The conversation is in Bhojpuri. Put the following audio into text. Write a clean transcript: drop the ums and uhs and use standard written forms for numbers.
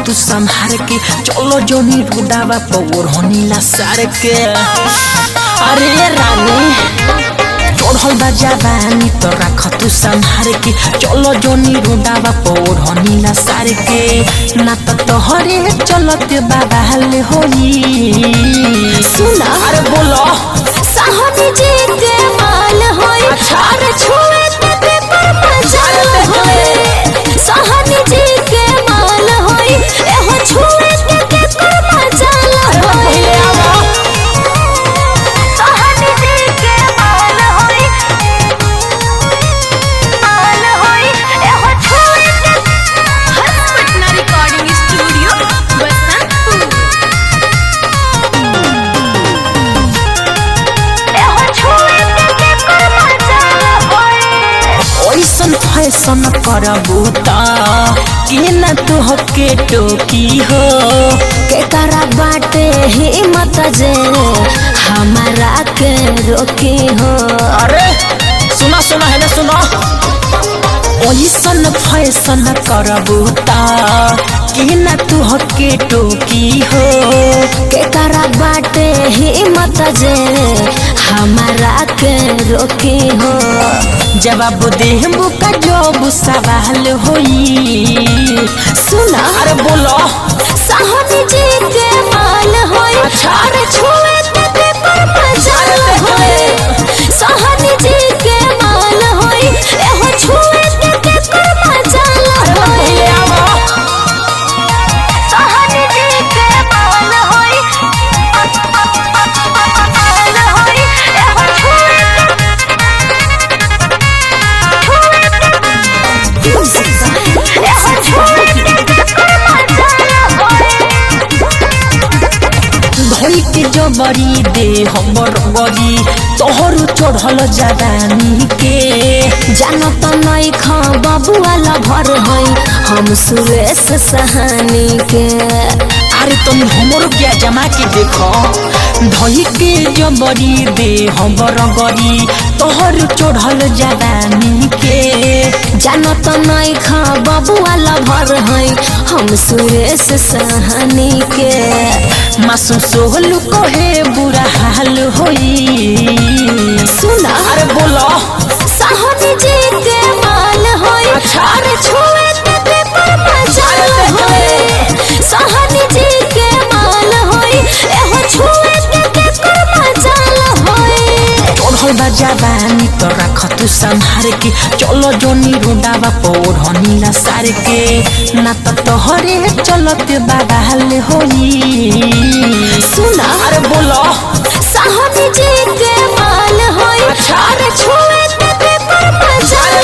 तू संभार के चलो जोनी रुदावा पौर होनीला सार के। अरे रानी चढ़ल बा जवानी तो रख तू संभार के चलो जोनी रुदावा पौर होनीला सार के ना तो तोहरे चलत बाबा हल होई। सुना अरे बोलो साहनी जी के माल होई। अरे छुए ते पर मजाल होई। साहनी जी के माल होई। एहो छुए ते पर मजाल होई। साहनी जी के माल होई। माल होई। एहो छुए ते पटना रिकॉर्डिंग स्टूडियो बसंतपुर। ओइसन फैशन करबू त के ना तुहके टोकी हो। के करा बाटे हिम्मत जे हमारा के रोकी हो। अरे सुना सुना है ना सुना ओइसन फैशन करबू त के ना तुहके टोकी हो। के करा बाटे हिम्मत जे हमारा के रोकी हो। जवाब देहबू का जब सवाल होई। सुना अरे बोलो साहनी जी के माल होई। अरे छुए ते पर मजाल होई। साहनी जी के माल होई। एहो छुए ते पर मजाल होई। साहनी जी के माल होई। माल होई। एहो छुए धोई के जबरी दे हमर गरी तोहर चढ़ल जवानी के। जानत नहीं खा बबुआला भर है हम सुरेश सहानी के। अरे तुम हमरो क्या जमा के देखो धोई के जबरी दे हमर गरी तोहर चढ़ल जवानी के। जानत नहीं खा बबुआला भर है हम सुरेश सहानी के। मासू सोहलू कहे बुरा हाल होई। सुना अरे बोलो साहनी जी के माल होई। अरे छुए ते पर मजाल होई। साहनी जी के माल होई। एहो छुए ते पर मजाल होई। चढ़ल बा जवानी तो रख तू संभार के चलो जोनी रुदावा पौर होनीला सार के ना तो तोहरे चलत बाबा हल होई। सुना अरे बोलो साहनी जी के माल होई। अरे छुए ते पर मजाल